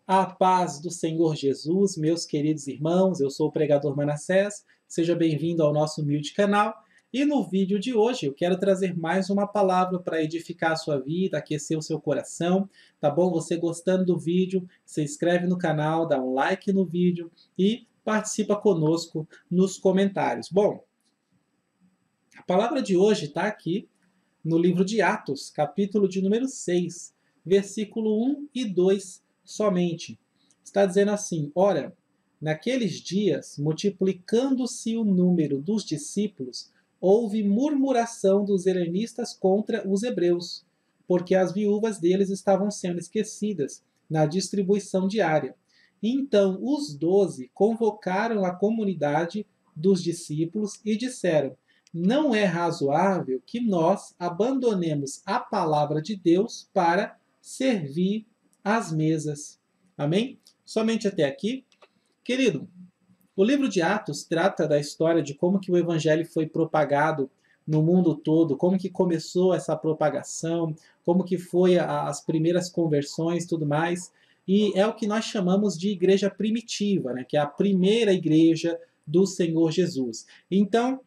A paz do Senhor Jesus, meus queridos irmãos, eu sou o pregador Manassés, seja bem-vindo ao nosso humilde canal. E no vídeo de hoje eu quero trazer mais uma palavra para edificar a sua vida, aquecer o seu coração, tá bom? Você gostando do vídeo, se inscreve no canal, dá um like no vídeo e participa conosco nos comentários. Bom, a palavra de hoje está aqui no livro de Atos, capítulo de número 6, versículo 1 e 2 somente. Está dizendo assim: ora, naqueles dias, multiplicando-se o número dos discípulos, houve murmuração dos helenistas contra os hebreus, porque as viúvas deles estavam sendo esquecidas na distribuição diária. Então os 12 convocaram a comunidade dos discípulos e disseram: não é razoável que nós abandonemos a palavra de Deus para servir às mesas. Amém? Somente até aqui. Querido, o livro de Atos trata da história de como que o evangelho foi propagado no mundo todo, como que começou essa propagação, como que foi as primeiras conversões e tudo mais. E é o que nós chamamos de igreja primitiva, né? Que é a primeira igreja do Senhor Jesus. Então,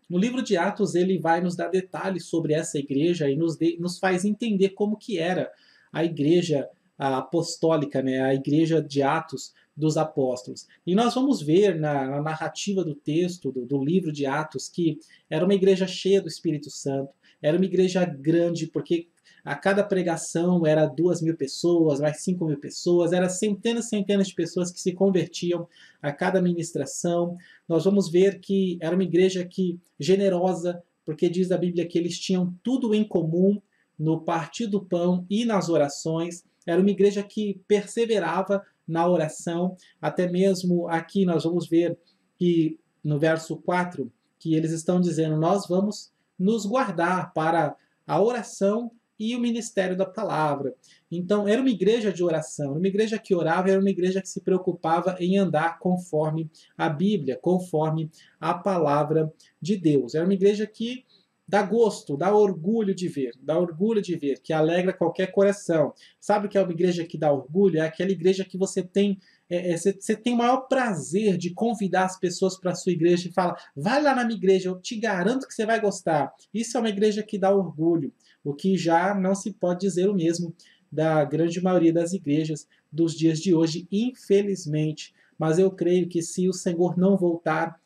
no livro de Atos, ele vai nos dar detalhes sobre essa igreja e nos faz entender como que era a igreja apostólica, né? A igreja de Atos dos apóstolos. E nós vamos ver na narrativa do texto, do livro de Atos, que era uma igreja cheia do Espírito Santo, era uma igreja grande, porque a cada pregação era 2.000 pessoas, mais 5.000 pessoas, era centenas e centenas de pessoas que se convertiam a cada ministração. Nós vamos ver que era uma igreja que generosa, porque diz a Bíblia que eles tinham tudo em comum no partir do pão e nas orações. Era uma igreja que perseverava na oração. Até mesmo aqui nós vamos ver que no verso 4, que eles estão dizendo: nós vamos nos guardar para a oração e o ministério da palavra. Então, era uma igreja de oração, era uma igreja que orava, era uma igreja que se preocupava em andar conforme a Bíblia, conforme a palavra de Deus. Era uma igreja que dá gosto, dá orgulho de ver, que alegra qualquer coração. Sabe o que é uma igreja que dá orgulho? É aquela igreja que você tem você tem o maior prazer de convidar as pessoas para a sua igreja e fala: vai lá na minha igreja, eu te garanto que você vai gostar. Isso é uma igreja que dá orgulho, o que já não se pode dizer o mesmo da grande maioria das igrejas dos dias de hoje, infelizmente. Mas eu creio que se o Senhor não voltar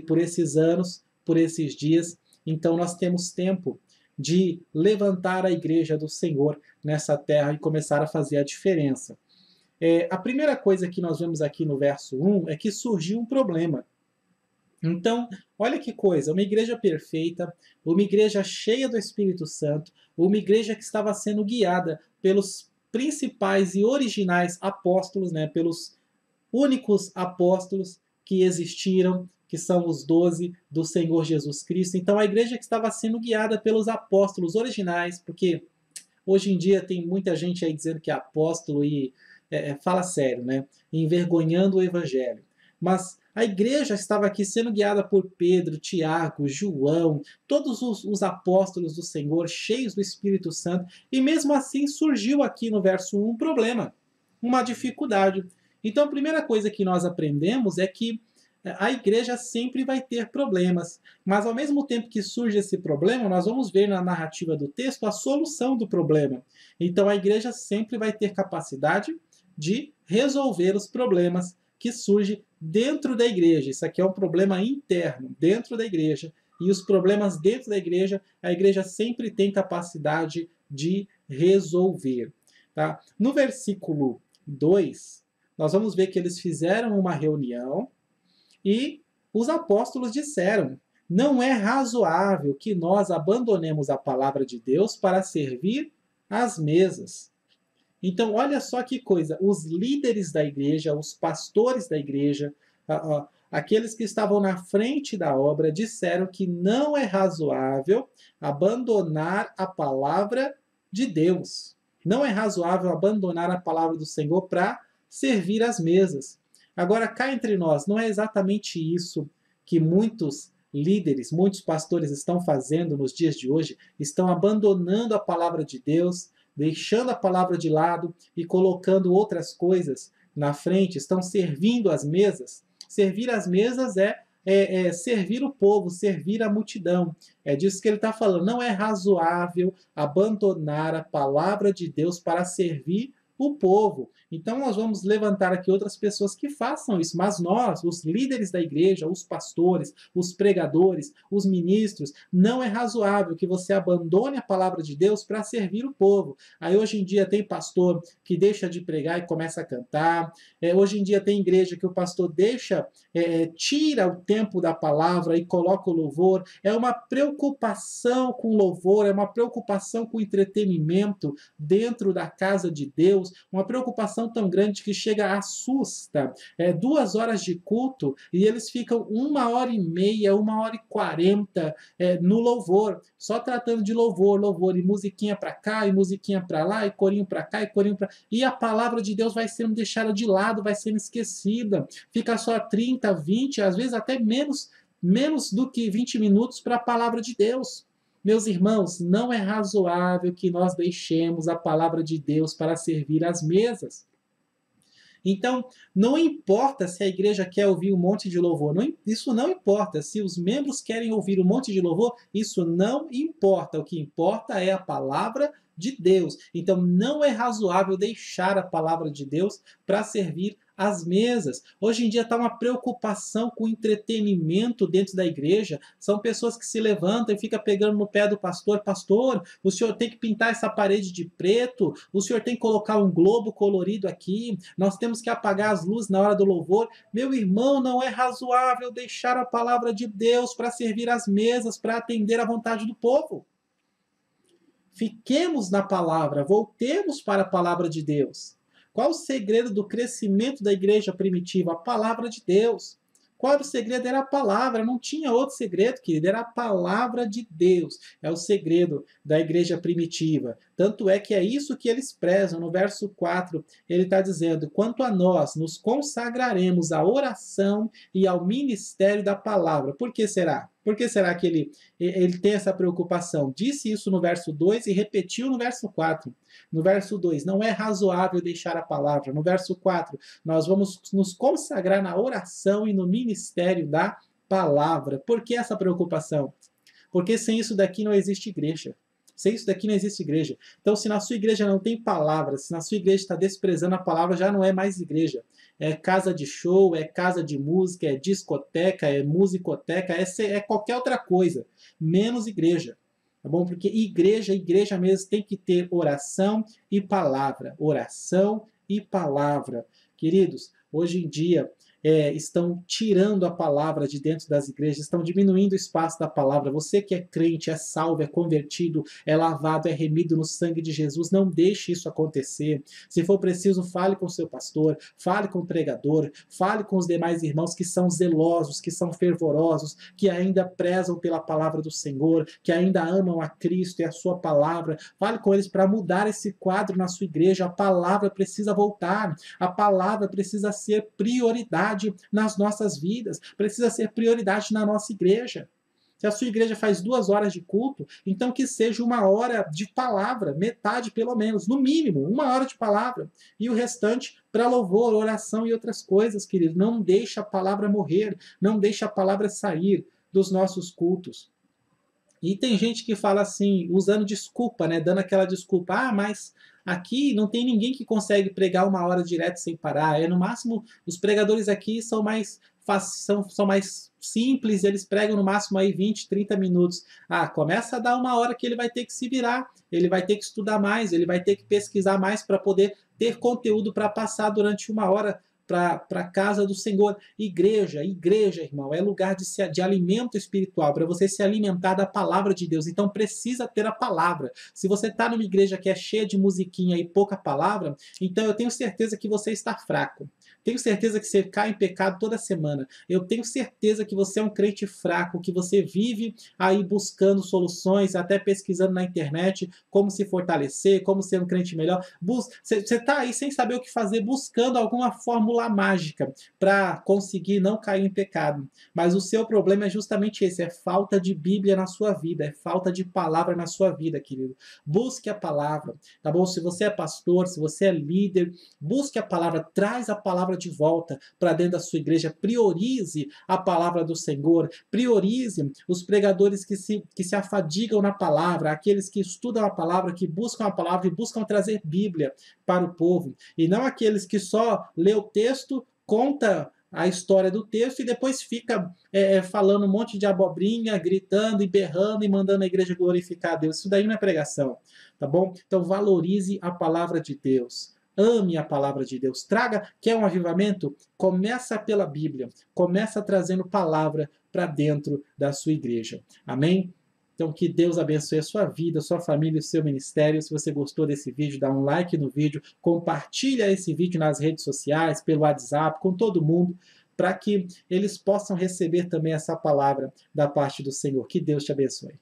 por esses anos, por esses dias, então nós temos tempo de levantar a igreja do Senhor nessa terra e começar a fazer a diferença. A primeira coisa que nós vemos aqui no verso 1 é que surgiu um problema. Então, olha que coisa, uma igreja perfeita, uma igreja cheia do Espírito Santo, uma igreja que estava sendo guiada pelos principais e originais apóstolos, né, pelos únicos apóstolos que existiram, que são os 12 do Senhor Jesus Cristo. Então, a igreja que estava sendo guiada pelos apóstolos originais, porque hoje em dia tem muita gente aí dizendo que é apóstolo e fala sério, né? Envergonhando o evangelho. Mas a igreja estava aqui sendo guiada por Pedro, Tiago, João, todos os apóstolos do Senhor, cheios do Espírito Santo, e mesmo assim surgiu aqui no verso 1 um problema, uma dificuldade. Então a primeira coisa que nós aprendemos é que a igreja sempre vai ter problemas, mas ao mesmo tempo que surge esse problema, nós vamos ver na narrativa do texto a solução do problema. Então a igreja sempre vai ter capacidade de resolver os problemas que surgem dentro da igreja. Isso aqui é um problema interno, dentro da igreja. E os problemas dentro da igreja, a igreja sempre tem capacidade de resolver. Tá? No versículo 2, nós vamos ver que eles fizeram uma reunião e os apóstolos disseram: não é razoável que nós abandonemos a palavra de Deus para servir às mesas. Então, olha só que coisa, os líderes da igreja, os pastores da igreja, aqueles que estavam na frente da obra, disseram que não é razoável abandonar a palavra de Deus. Não é razoável abandonar a palavra do Senhor para servir às mesas. Agora, cá entre nós, não é exatamente isso que muitos líderes, muitos pastores estão fazendo nos dias de hoje? Estão abandonando a palavra de Deus deixando a palavra de lado e colocando outras coisas na frente, estão servindo as mesas. Servir as mesas é servir o povo, servir a multidão. É disso que ele está falando. Não é razoável abandonar a palavra de Deus para servir o povo. Então nós vamos levantar aqui outras pessoas que façam isso, mas nós, os líderes da igreja, os pastores, os pregadores, os ministros, não é razoável que você abandone a palavra de Deus para servir o povo. Aí hoje em dia tem pastor que deixa de pregar e começa a cantar. Hoje em dia tem igreja que o pastor tira o tempo da palavra e coloca o louvor. É uma preocupação com louvor, é uma preocupação com entretenimento dentro da casa de Deus, uma preocupação tão grande que chega a assusta. 2 horas de culto e eles ficam 1h30, 1h40 no louvor, só tratando de louvor, louvor, e musiquinha para cá, e musiquinha para lá, e corinho para cá, e corinho para... E a palavra de Deus vai sendo deixada de lado, vai sendo esquecida. Fica só 30, 20, às vezes até menos do que 20 minutos para a palavra de Deus. Meus irmãos, não é razoável que nós deixemos a palavra de Deus para servir as mesas. Então, não importa se a igreja quer ouvir um monte de louvor, isso não importa. Se os membros querem ouvir um monte de louvor, isso não importa. O que importa é a palavra de Deus. Então, não é razoável deixar a palavra de Deus para servir as mesas. Hoje em dia está uma preocupação com o entretenimento dentro da igreja. São pessoas que se levantam e ficam pegando no pé do pastor. Pastor, o senhor tem que pintar essa parede de preto, o senhor tem que colocar um globo colorido aqui, nós temos que apagar as luzes na hora do louvor. Meu irmão, não é razoável deixar a palavra de Deus para servir as mesas, para atender à vontade do povo. Fiquemos na palavra, voltemos para a palavra de Deus. Qual o segredo do crescimento da igreja primitiva? A palavra de Deus. Qual era o segredo? Era a palavra, não tinha outro segredo, querido, era a palavra de Deus. É o segredo da igreja primitiva. Tanto é que é isso que eles prezam. No verso 4, ele está dizendo: quanto a nós, nos consagraremos à oração e ao ministério da palavra. Por que será? Por que será que ele tem essa preocupação? Disse isso no verso 2 e repetiu no verso 4. No verso 2, não é razoável deixar a palavra. No verso 4, nós vamos nos consagrar na oração e no ministério da palavra. Por que essa preocupação? Porque sem isso daqui não existe igreja. Sem isso daqui não existe igreja. Então, se na sua igreja não tem palavra, se na sua igreja está desprezando a palavra, já não é mais igreja. É casa de show, é casa de música, é discoteca, é musicoteca, é qualquer outra coisa, menos igreja. Tá bom? Porque igreja mesmo tem que ter oração e palavra. Oração e palavra. Queridos, hoje em dia estão tirando a palavra de dentro das igrejas, estão diminuindo o espaço da palavra. Você que é crente, é salvo, é convertido, é lavado, é remido no sangue de Jesus, não deixe isso acontecer. Se for preciso, fale com o seu pastor, fale com o pregador, fale com os demais irmãos que são zelosos, que são fervorosos, que ainda prezam pela palavra do Senhor, que ainda amam a Cristo e a sua palavra. Fale com eles para mudar esse quadro na sua igreja. A palavra precisa voltar, a palavra precisa ser prioridade nas nossas vidas, precisa ser prioridade na nossa igreja. Se a sua igreja faz 2 horas de culto, então que seja 1 hora de palavra, metade pelo menos, no mínimo, 1 hora de palavra, e o restante para louvor, oração e outras coisas, querido. Não deixa a palavra morrer, não deixa a palavra sair dos nossos cultos. E tem gente que fala assim, usando desculpa, né, dando aquela desculpa, mas aqui não tem ninguém que consegue pregar 1 hora direto sem parar. No máximo, os pregadores aqui são mais simples, eles pregam no máximo aí 20, 30 minutos. Começa a dar 1 hora que ele vai ter que se virar, ele vai ter que estudar mais, ele vai ter que pesquisar mais para poder ter conteúdo para passar durante 1 hora para a casa do Senhor. Igreja, irmão, é lugar de alimento espiritual, para você se alimentar da palavra de Deus. Então precisa ter a palavra. Se você está numa igreja que é cheia de musiquinha e pouca palavra, então eu tenho certeza que você está fraco. Tenho certeza que você cai em pecado toda semana. Eu tenho certeza que você é um crente fraco, que você vive aí buscando soluções, até pesquisando na internet como se fortalecer, como ser um crente melhor. Você está aí sem saber o que fazer, buscando alguma fórmula fórmula mágica para conseguir não cair em pecado. Mas o seu problema é justamente esse, é falta de Bíblia na sua vida, é falta de palavra na sua vida, querido. Busque a palavra, tá bom? Se você é pastor, se você é líder, busque a palavra, traz a palavra de volta para dentro da sua igreja, priorize a palavra do Senhor, priorize os pregadores que se afadigam na palavra, aqueles que estudam a palavra, que buscam a palavra e buscam trazer Bíblia para o povo, e não aqueles que só lê o texto, conta a história do texto e depois fica falando um monte de abobrinha, gritando e berrando e mandando a igreja glorificar a Deus. Isso daí não é pregação, tá bom? Então valorize a palavra de Deus. Ame a palavra de Deus. Traga, quer um avivamento? Começa pela Bíblia. Começa trazendo palavra para dentro da sua igreja. Amém? Então, que Deus abençoe a sua vida, a sua família e o seu ministério. Se você gostou desse vídeo, dá um like no vídeo, compartilha esse vídeo nas redes sociais, pelo WhatsApp, com todo mundo, para que eles possam receber também essa palavra da parte do Senhor. Que Deus te abençoe.